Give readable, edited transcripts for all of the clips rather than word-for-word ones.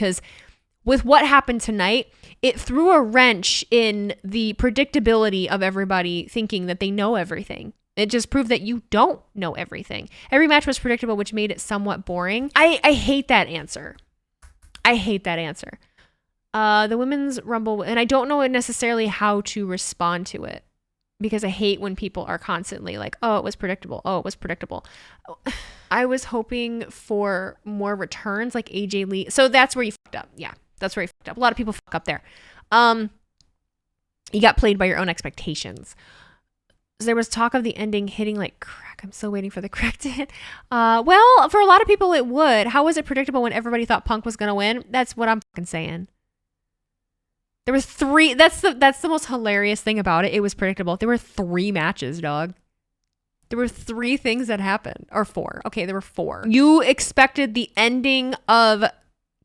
because with what happened tonight, it threw a wrench in the predictability of everybody thinking that they know everything. It just proved that you don't know everything. Every match was predictable, which made it somewhat boring. I hate that answer. The Women's Rumble, and I don't know necessarily how to respond to it, because I hate when people are constantly like, oh, it was predictable. Oh, it was predictable. I was hoping for more returns like AJ Lee. So that's where you fucked up. Yeah, that's where you fucked up. A lot of people fuck up there. You got played by your own expectations. So there was talk of the ending hitting like crack. I'm still waiting for the crack to hit. Well, for a lot of people it would. How was it predictable when everybody thought Punk was going to win? That's what I'm fucking saying. There was 3. That's the most hilarious thing about it. It was predictable. There were 3 matches, dog. There were 3 things that happened. Or 4. Okay, there were 4. You expected the ending of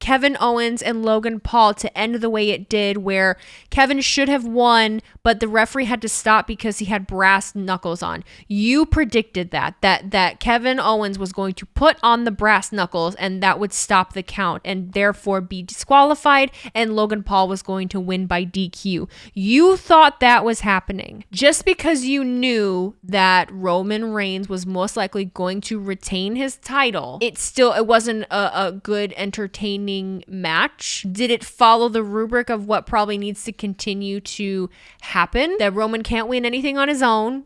Kevin Owens and Logan Paul to end the way it did, where Kevin should have won, but the referee had to stop because he had brass knuckles on. You predicted that Kevin Owens was going to put on the brass knuckles and that would stop the count and therefore be disqualified, and Logan Paul was going to win by DQ. You thought that was happening. Just because you knew that Roman Reigns was most likely going to retain his title, it wasn't a good, entertaining match. Did it follow the rubric of what probably needs to continue to happen? That Roman can't win anything on his own.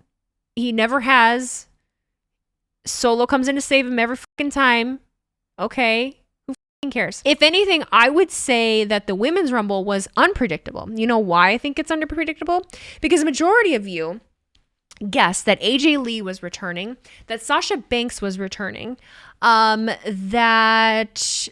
He never has. Solo comes in to save him every fucking time. Okay. Who fucking cares? If anything, I would say that the Women's Rumble was unpredictable. You know why I think it's unpredictable? Because the majority of you guessed that AJ Lee was returning, that Sasha Banks was returning, that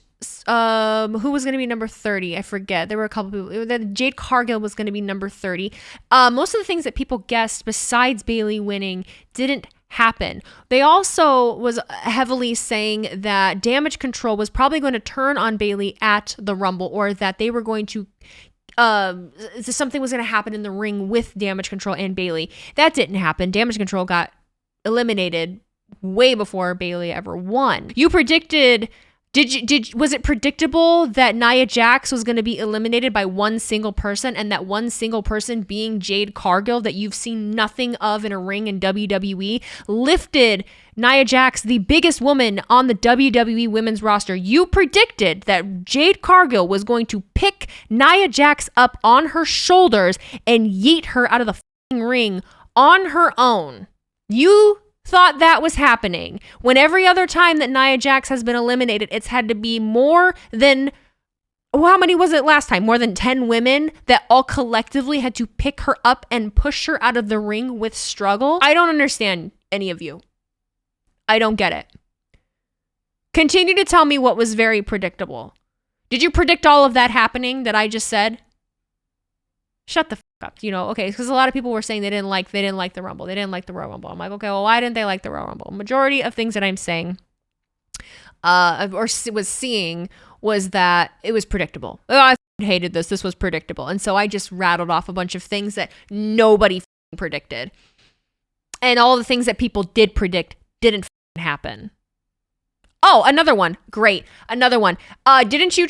who was going to be number 30? I forget. There were a couple people. That Jade Cargill was going to be number 30. Most of the things that people guessed besides Bayley winning didn't happen. They also was heavily saying that Damage Control was probably going to turn on Bayley at the Rumble, or that they were going to something was going to happen in the ring with Damage Control and Bayley. That didn't happen. Damage Control got eliminated way before Bayley ever won. You predicted. Was it predictable that Nia Jax was going to be eliminated by one single person, and that one single person being Jade Cargill, that you've seen nothing of in a ring in WWE, lifted Nia Jax, the biggest woman on the WWE women's roster? You predicted that Jade Cargill was going to pick Nia Jax up on her shoulders and yeet her out of the fucking ring on her own. You thought that was happening, when every other time that Nia Jax has been eliminated, it's had to be more than, how many was it last time? More than 10 women that all collectively had to pick her up and push her out of the ring with struggle. I don't understand any of you. I don't get it. Continue to tell me what was very predictable. Did you predict all of that happening that I just said? Shut the fuck up, okay, because a lot of people were saying they didn't like the Rumble. They didn't like the Royal Rumble. I'm like, okay, well, why didn't they like the Royal Rumble? Majority of things that I'm saying or was seeing was that it was predictable. Oh, I hated this. This was predictable. And so I just rattled off a bunch of things that nobody predicted. And all the things that people did predict didn't happen. Oh, another one. Great. Another one. Didn't you,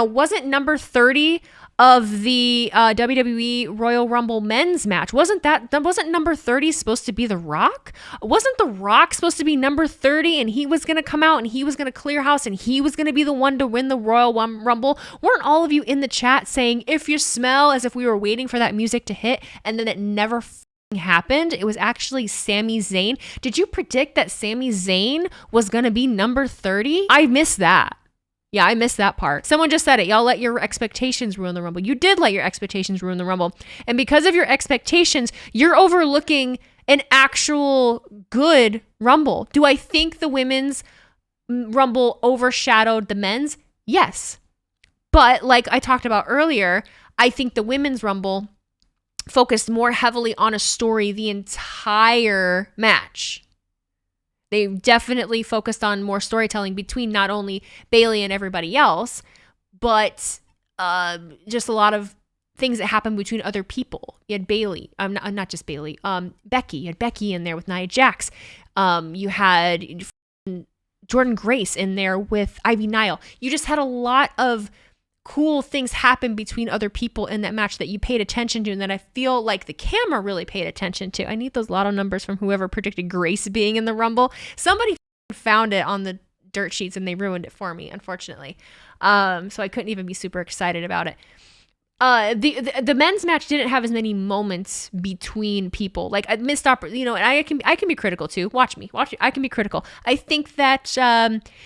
wasn't number 30 of the WWE Royal Rumble men's match, wasn't number 30 supposed to be The Rock? Wasn't The Rock supposed to be number 30, and he was going to come out and he was going to clear house and he was going to be the one to win the Royal Rumble? Weren't all of you in the chat saying, if you smell, as if we were waiting for that music to hit, and then it never happened? It was actually Sami Zayn. Did you predict that Sami Zayn was going to be number 30? I missed that. Yeah, I missed that part. Someone just said it. Y'all let your expectations ruin the Rumble. You did let your expectations ruin the Rumble. And because of your expectations, you're overlooking an actual good Rumble. Do I think the women's Rumble overshadowed the men's? Yes. But like I talked about earlier, I think the women's Rumble focused more heavily on a story the entire match. They definitely focused on more storytelling between not only Bayley and everybody else, but just a lot of things that happened between other people. You had Bayley, not just Bayley, Becky. You had Becky in there with Nia Jax. You had Jordan Grace in there with Ivy Nile. You just had a lot of cool things happen between other people in that match that you paid attention to and that I feel like the camera really paid attention to. I need those lotto numbers from whoever predicted Grace being in the Rumble. Somebody found it on the dirt sheets and they ruined it for me, unfortunately. So I couldn't even be super excited about it. The men's match didn't have as many moments between people. Like I missed and I can be critical too. Watch me. I can be critical. I think that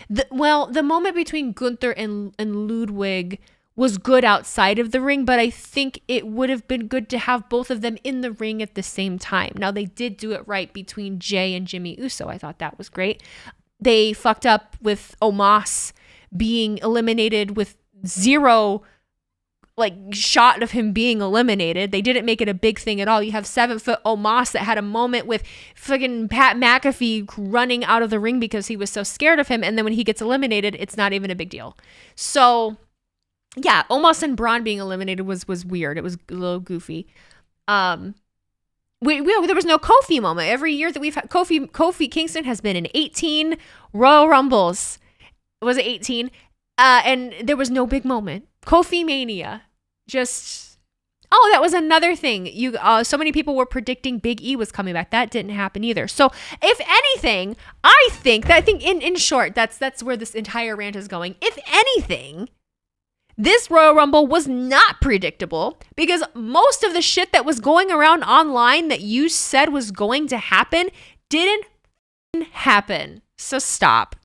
the moment between Gunther and Ludwig was good outside of the ring, but I think it would have been good to have both of them in the ring at the same time. Now they did do it right between Jay and Jimmy Uso. I thought that was great. They fucked up with Omos being eliminated with zero shot of him being eliminated. They didn't make it a big thing at all. You have 7-foot Omos that had a moment with fucking Pat McAfee running out of the ring because he was so scared of him. And then when he gets eliminated, it's not even a big deal. So yeah, Omos and Braun being eliminated was weird. It was a little goofy. There was no Kofi moment. Every year that we've had Kofi Kingston has been in 18 Royal Rumbles. Was it 18? And there was no big moment. Kofi Mania. That was another thing. So many people were predicting Big E was coming back. That didn't happen either. So if anything, I think in short, that's where this entire rant is going. If anything, this Royal Rumble was not predictable because most of the shit that was going around online that you said was going to happen didn't happen. So stop.